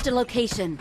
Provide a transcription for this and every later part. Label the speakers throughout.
Speaker 1: Marked a location.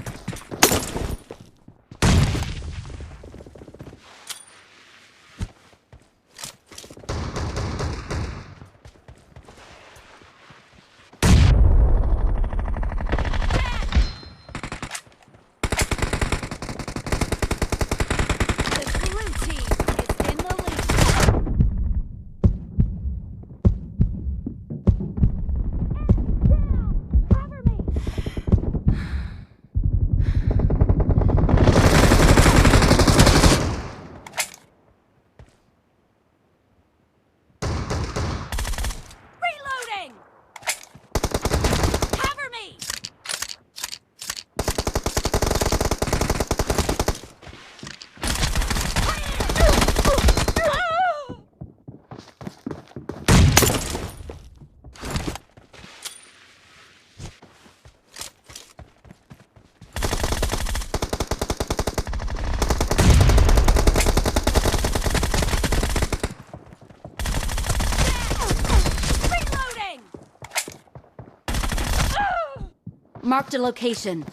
Speaker 1: Marked a location.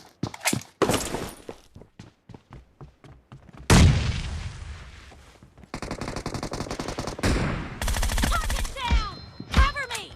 Speaker 2: Target down! Cover me!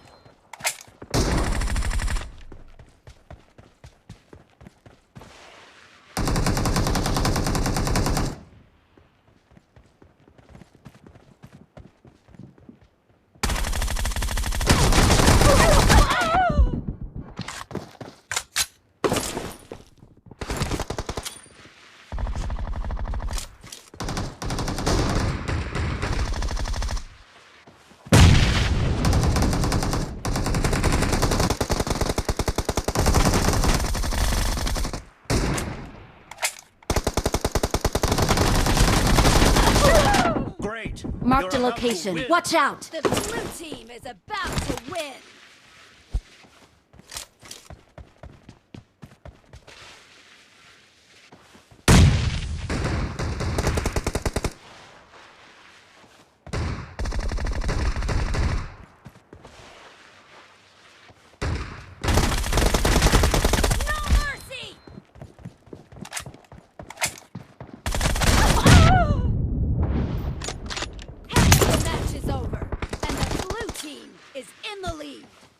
Speaker 1: Marked a location. Watch out!
Speaker 2: The blue team is about to win!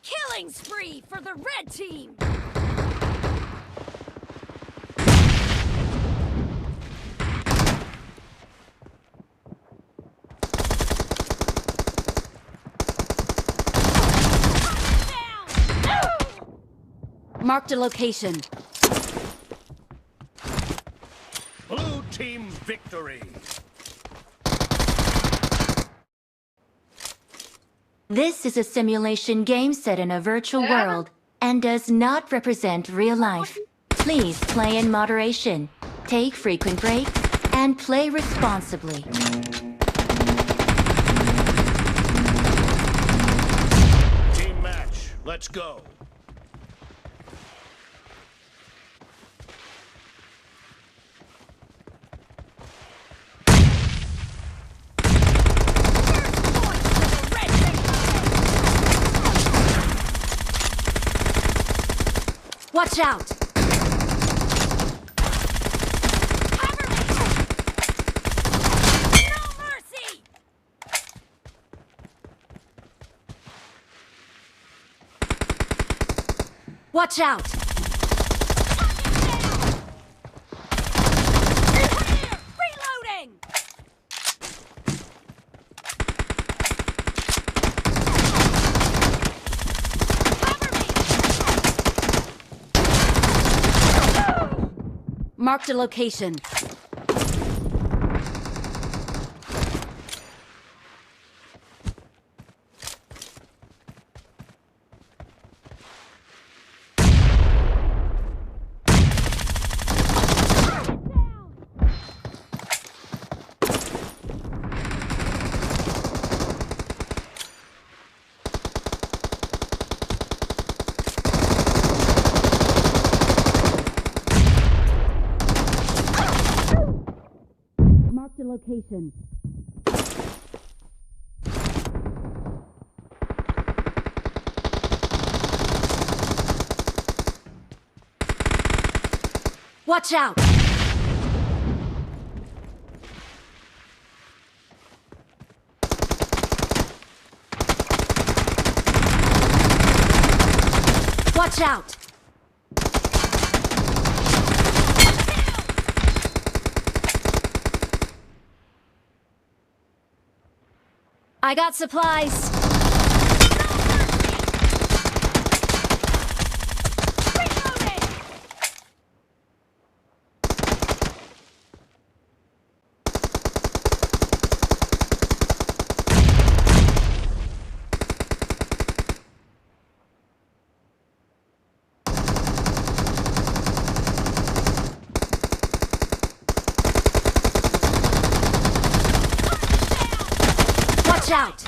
Speaker 2: Killing spree for the red team!
Speaker 1: Marked a location.
Speaker 3: Blue team victory!
Speaker 4: This is a simulation game set in a virtual world and does not represent real life. Please play in moderation, take frequent breaks, and play responsibly.
Speaker 3: Team match, let's go.
Speaker 1: Watch out!
Speaker 2: Cover me! No mercy!
Speaker 1: Watch out!
Speaker 2: Reloading!
Speaker 1: Marked a location. Marked a location. Watch out! Watch out! I got supplies.
Speaker 2: Reloading!
Speaker 1: Watch out!
Speaker 2: Shots!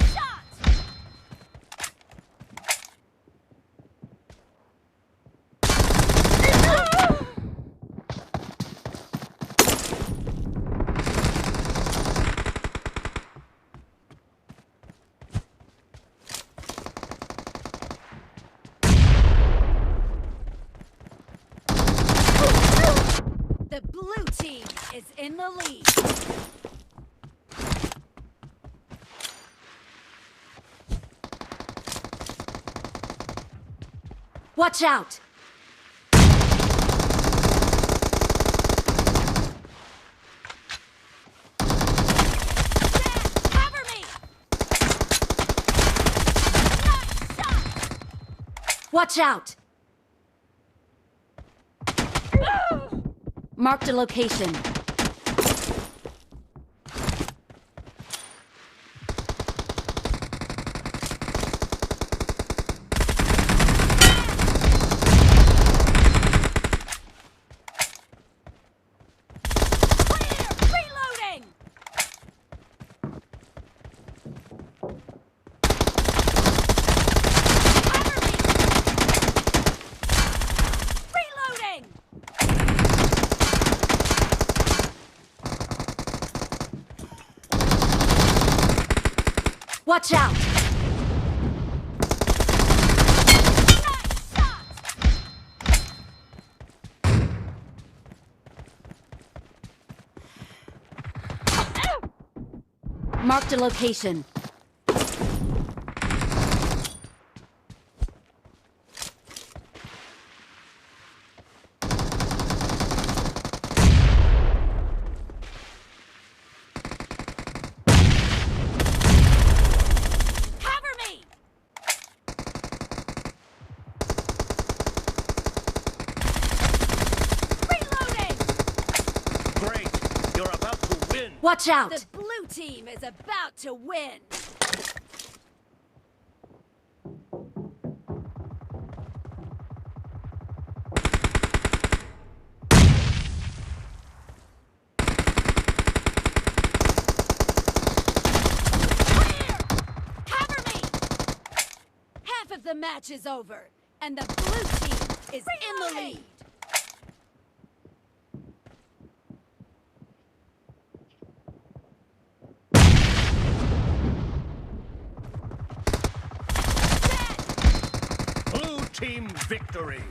Speaker 2: The blue team is in the lead.
Speaker 1: Watch out!
Speaker 2: Cover me! Nice shot!
Speaker 1: Watch out! Marked a location.
Speaker 2: Clear! Reloading! Cover me! Reloading!
Speaker 1: Watch out!
Speaker 2: Nice shot!
Speaker 1: Marked a location.
Speaker 2: Cover me! Reloading!
Speaker 3: Great. You're about to win.
Speaker 1: Watch out!
Speaker 2: The blue team is about to win. Clear! Cover me! Half of the match is over, and the blue team is in the lead.
Speaker 3: Blue team victory.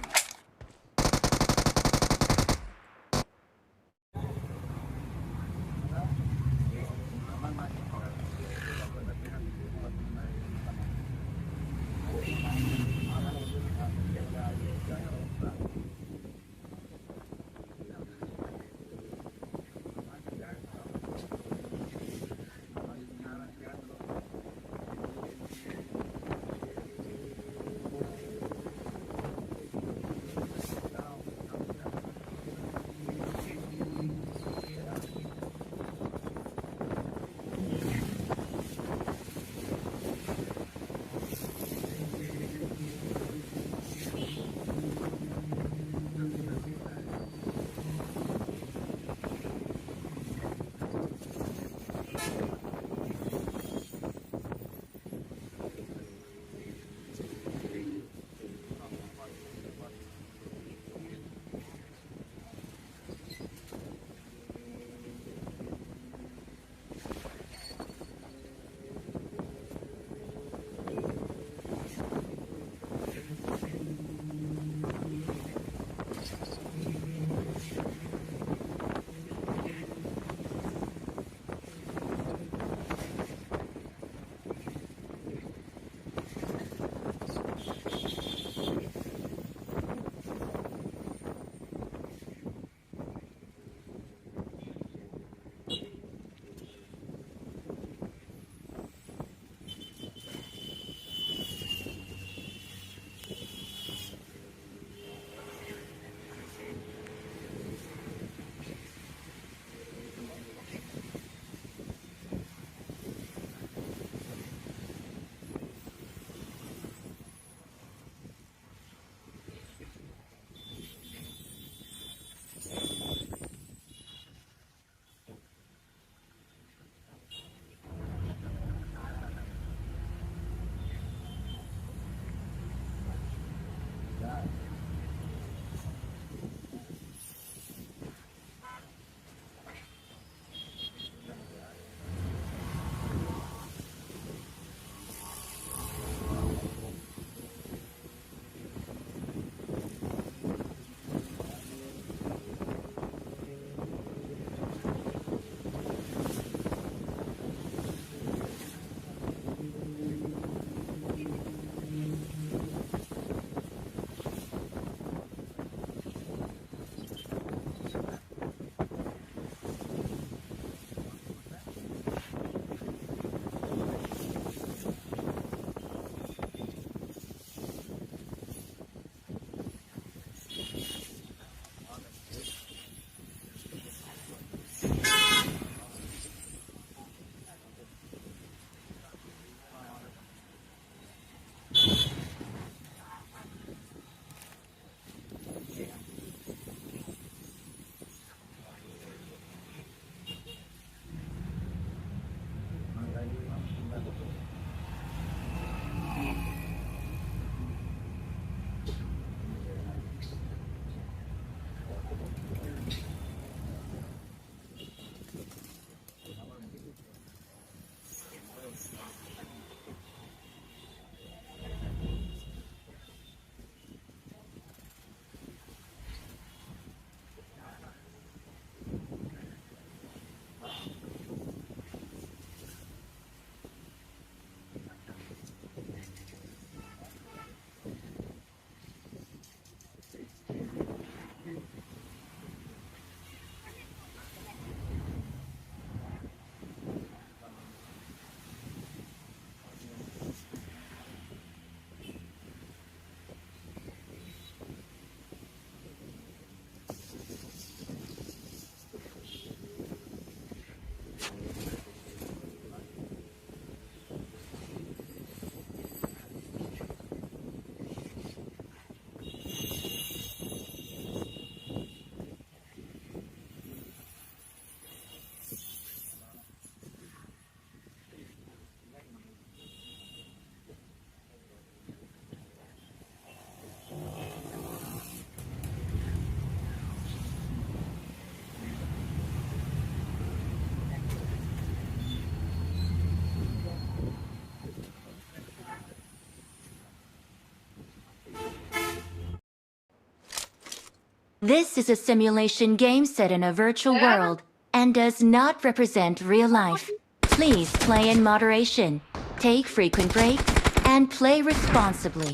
Speaker 4: This is a simulation game set in a virtual world and does not represent real life. Please play in moderation, take frequent breaks, and play responsibly.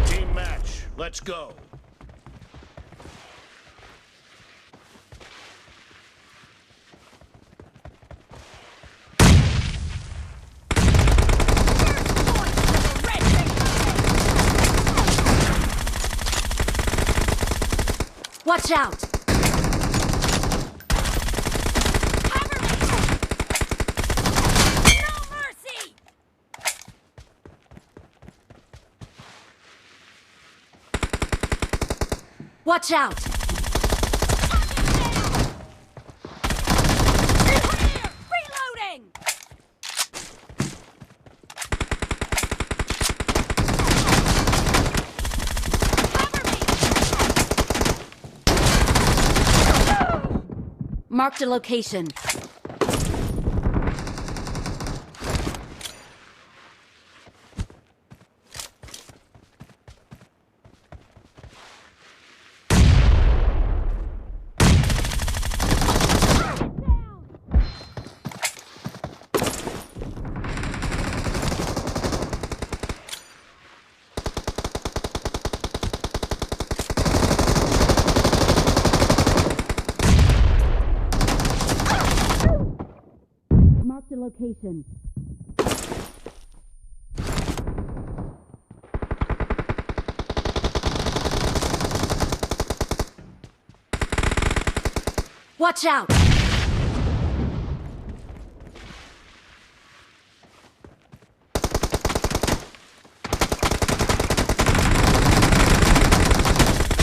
Speaker 3: Team match. Let's go.
Speaker 1: Watch out!
Speaker 2: Cover me! No mercy!
Speaker 1: Watch out!
Speaker 2: Clear! Reloading!
Speaker 1: Marked a location. Marked a location. Watch out!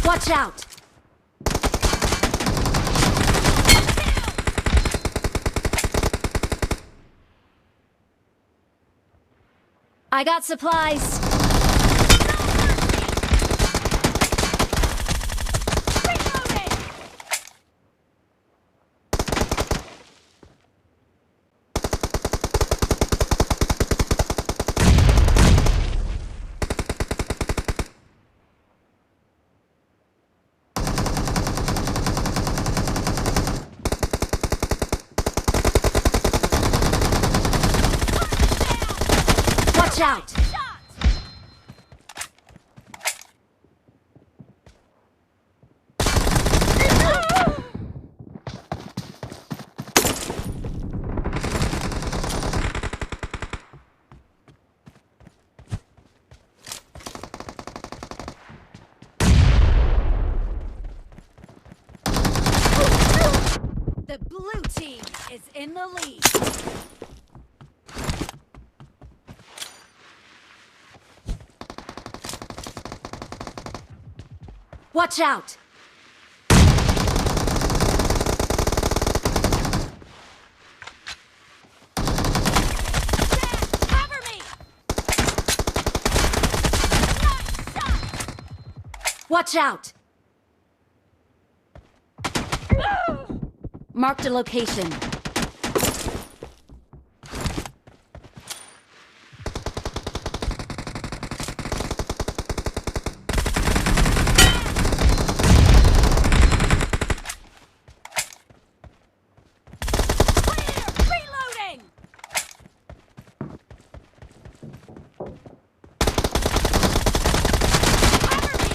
Speaker 1: Watch out! I got supplies.
Speaker 2: Reloading!
Speaker 1: Watch out!
Speaker 2: Shot! The blue team is in the lead.
Speaker 1: Watch out!
Speaker 2: Cover me! Nice shot!
Speaker 1: Watch out! Marked a location.
Speaker 2: Reloading! Cover me!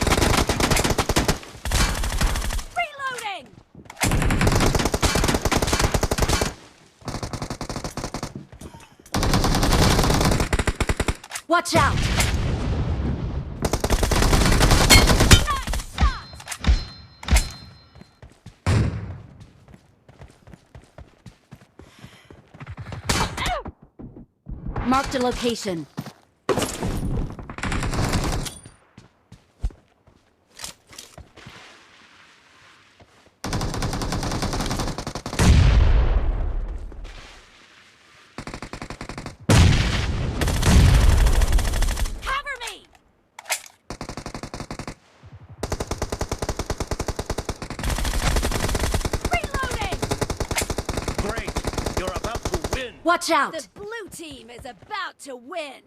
Speaker 2: Reloading!
Speaker 1: Watch out!
Speaker 2: Nice shot!
Speaker 1: Marked a location.
Speaker 2: Cover me! Reloading!
Speaker 3: Great. You're about to win.
Speaker 1: Watch out!
Speaker 2: The blue team is about to win.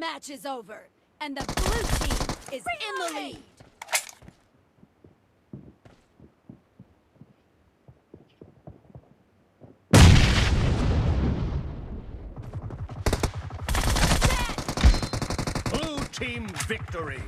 Speaker 2: match is over, and the blue team is in the lead.
Speaker 3: Blue team victory.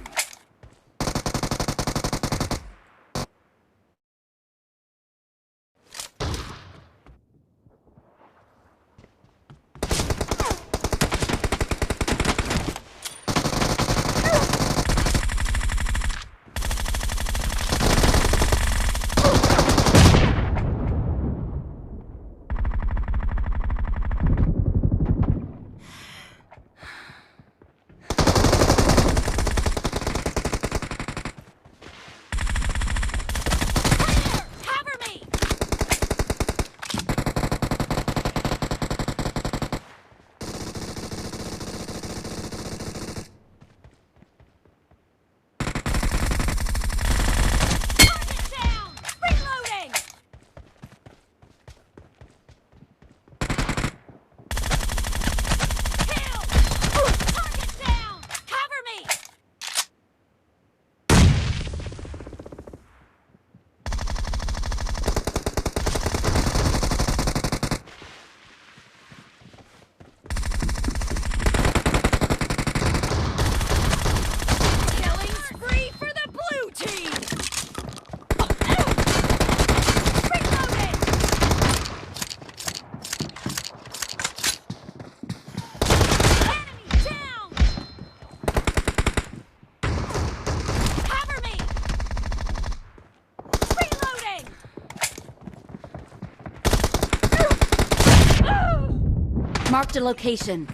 Speaker 1: Marked a location.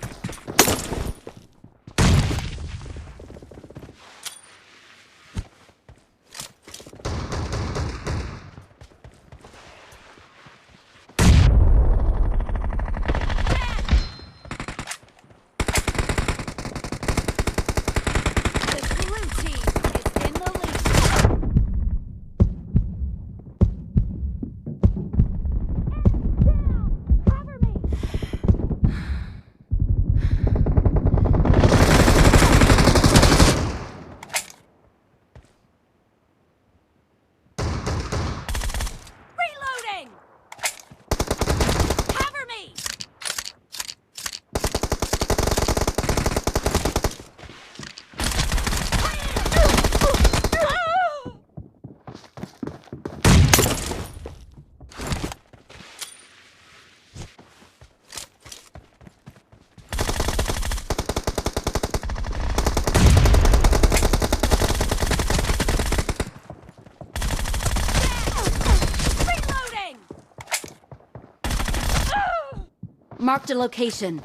Speaker 1: Marked a location.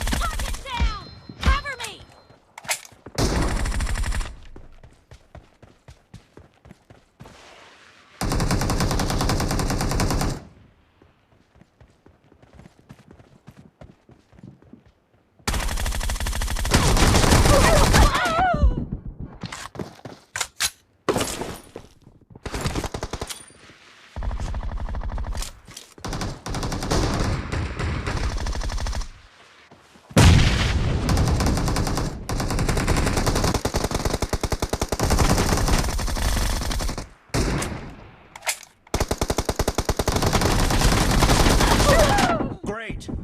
Speaker 2: Target down! Cover me!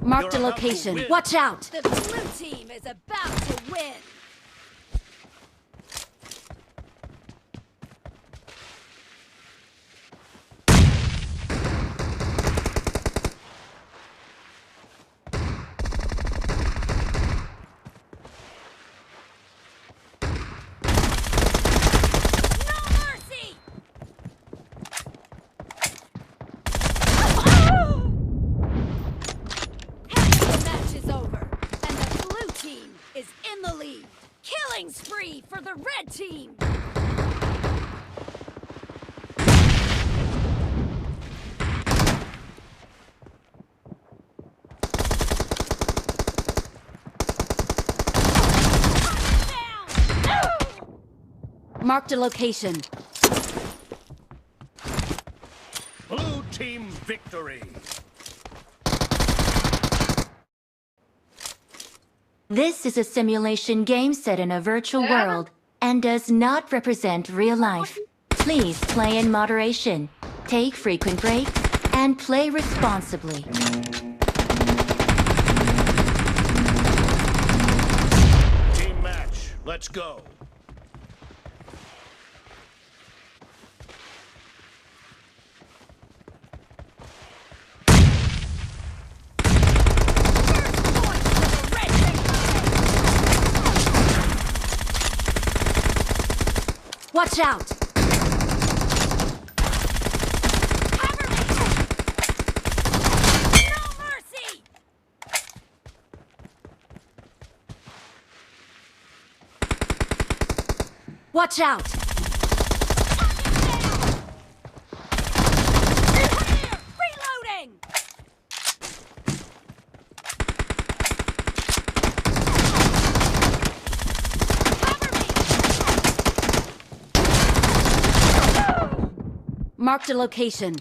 Speaker 1: Marked a
Speaker 3: You're about to
Speaker 1: location.
Speaker 3: win.
Speaker 1: Watch out!
Speaker 2: The blue team is about to win. Killing spree for the red team!
Speaker 1: Marked a location.
Speaker 3: Blue team victory.
Speaker 4: This is a simulation game set in a virtual world and does not represent real life. Please play in moderation, take frequent breaks, and play responsibly.
Speaker 3: Team match, let's go.
Speaker 1: Watch out!
Speaker 2: Cover me! No mercy!
Speaker 1: Watch out!
Speaker 2: Clear! Reloading!
Speaker 1: Marked a location.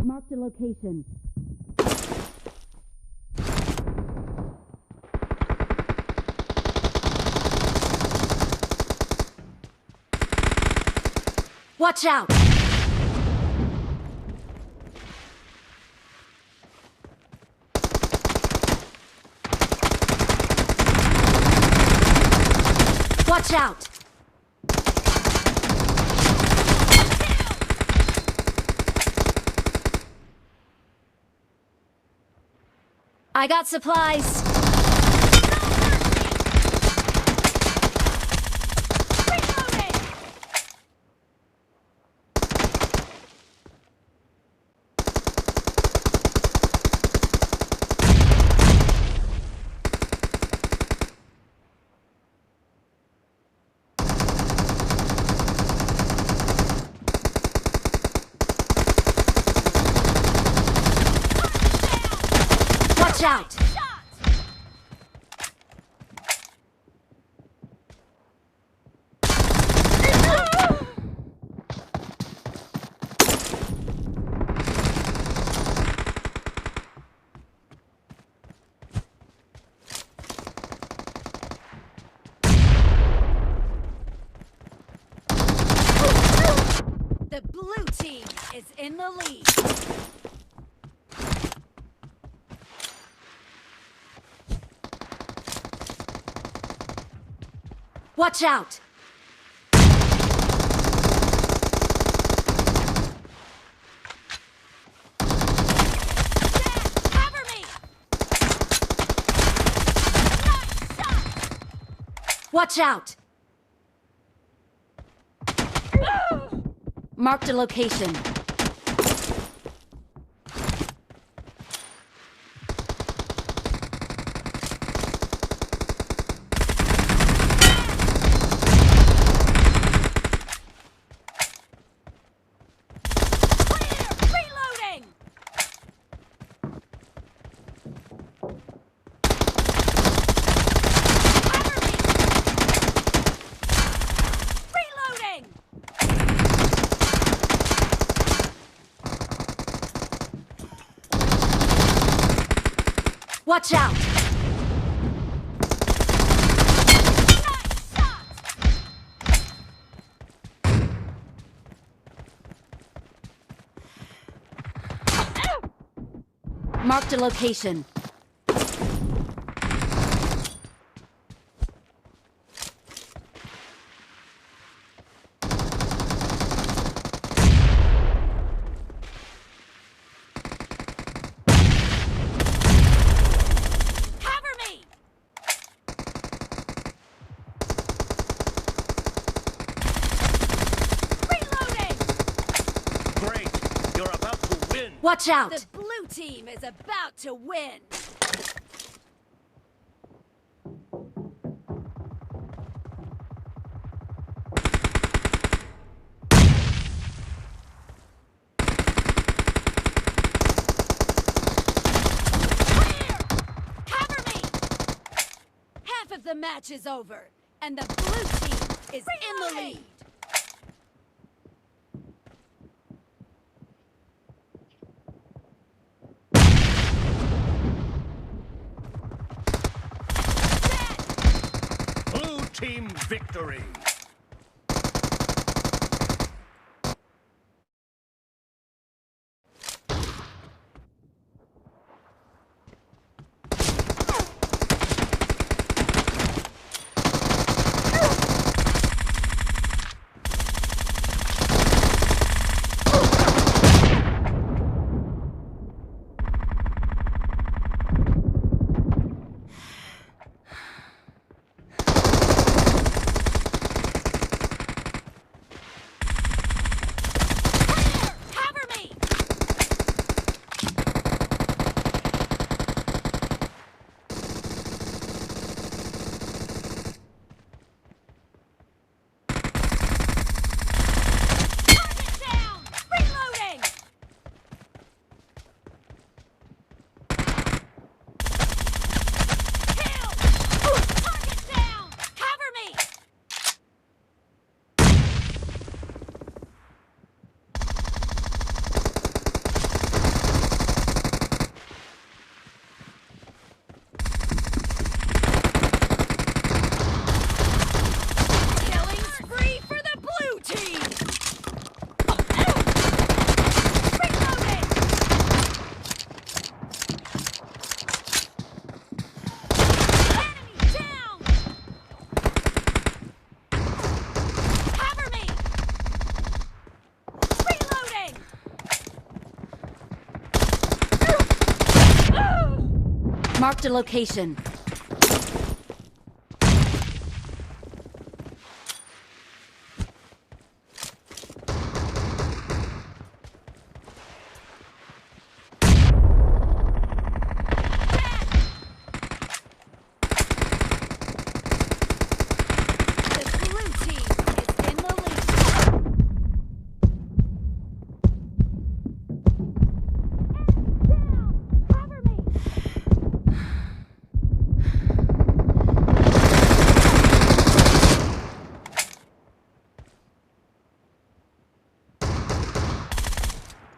Speaker 1: Marked a location. Watch out! Watch out! I got supplies.
Speaker 2: Reloading!
Speaker 1: Watch out!
Speaker 2: Shot! The blue team is in the lead.
Speaker 1: Watch out!
Speaker 2: Cover me! Nice shot!
Speaker 1: Watch out! Marked a location.
Speaker 2: Clear! Reloading! Cover me! Reloading!
Speaker 1: Watch out!
Speaker 2: Nice shot!
Speaker 1: Marked a location.
Speaker 2: Cover me! Reloading!
Speaker 3: Great. You're
Speaker 1: Watch out!
Speaker 2: The blue team is about to win. Cover me! Half of the match is over, and the blue team is in the lead.
Speaker 3: Blue team victory.
Speaker 2: Cover me! Target down! Reloading! Kill! Target down! Cover me! Killing spree for the blue team! Reloading! Enemy down! Cover me! Reloading!
Speaker 1: Marked a location.
Speaker 2: The blue team is in the lead. Cover me!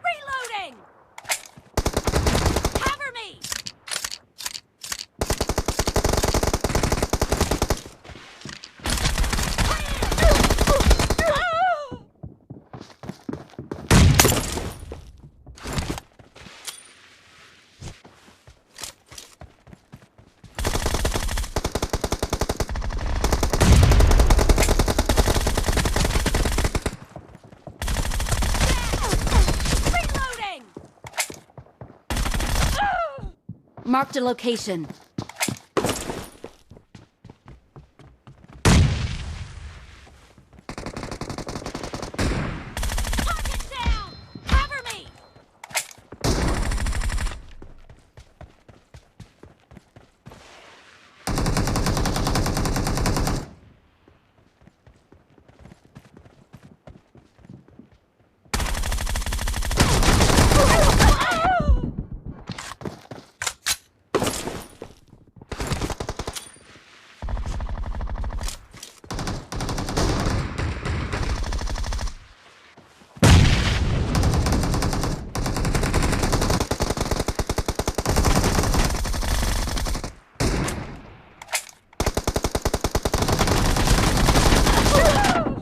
Speaker 2: Reloading! Cover me! Reloading!
Speaker 1: Marked a location.
Speaker 2: Target down! Cover me!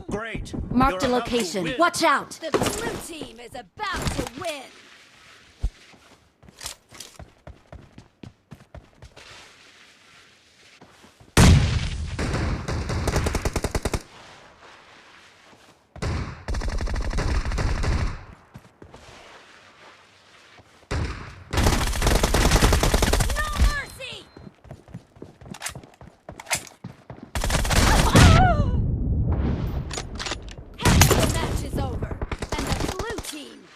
Speaker 3: Great.
Speaker 1: Marked a
Speaker 3: You're about to
Speaker 1: location.
Speaker 3: win.
Speaker 1: Watch out!
Speaker 2: The blue team is about to win.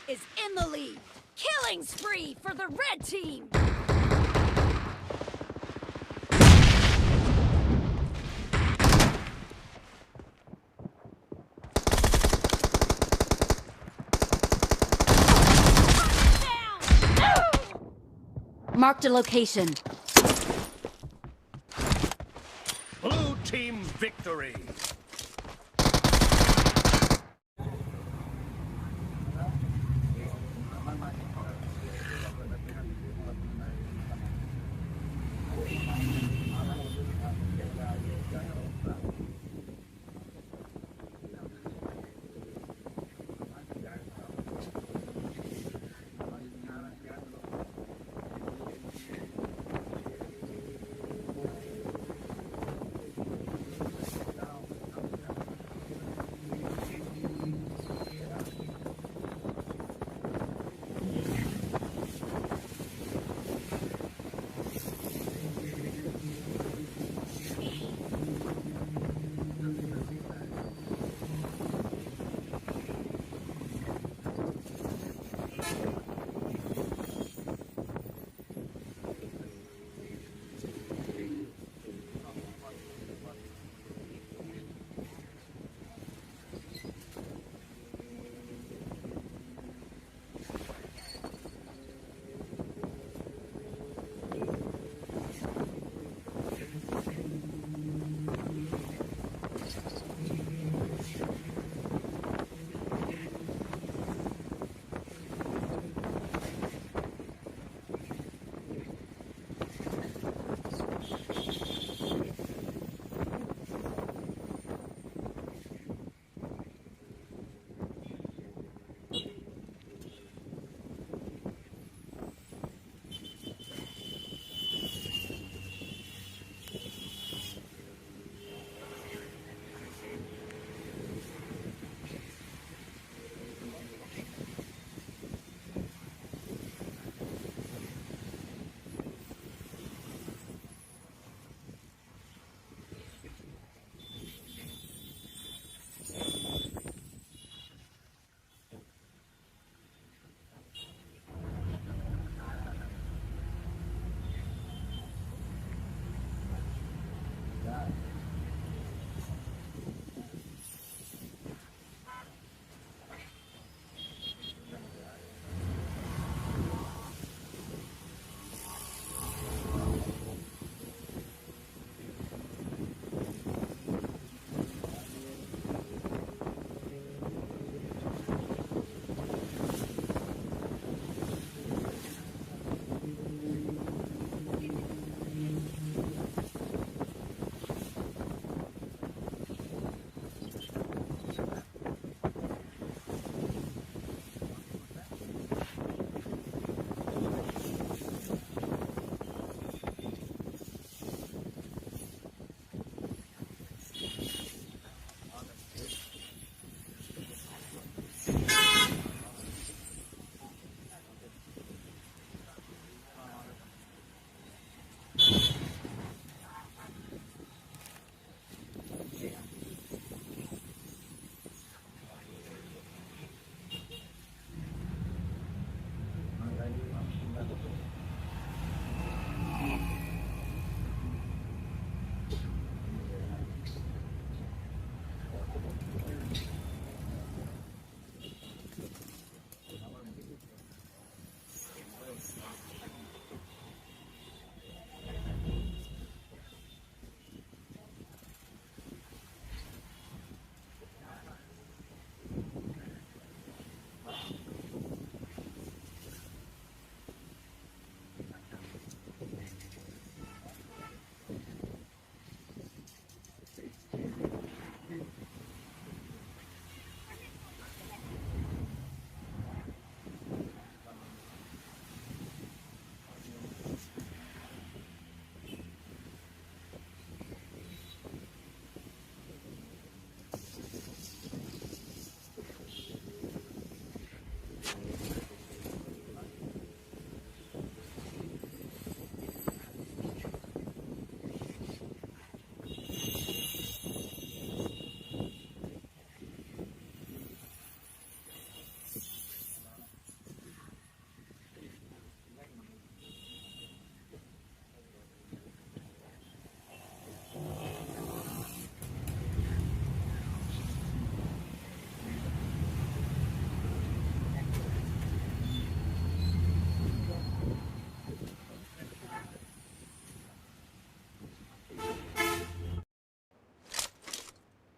Speaker 2: is in the lead. Killing spree for the red team!
Speaker 1: Marked a location.
Speaker 3: Blue team victory.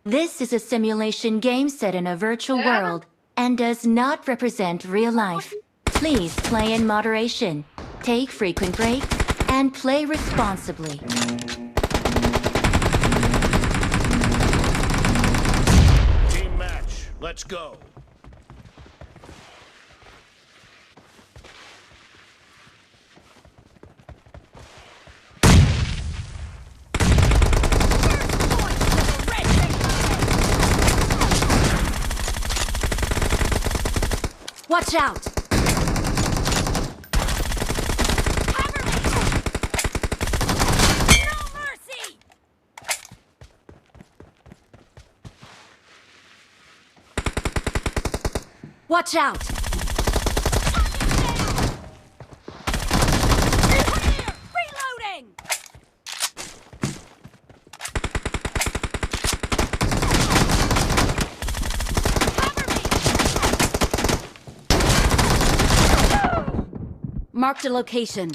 Speaker 4: This is a simulation game set in a virtual world and does not represent real life. Please play in moderation, take frequent breaks, and play responsibly.
Speaker 3: Team match. Let's go.
Speaker 1: Watch out!
Speaker 2: Cover me! No mercy!
Speaker 1: Watch out!
Speaker 2: Clear! Reloading!
Speaker 1: Marked a location.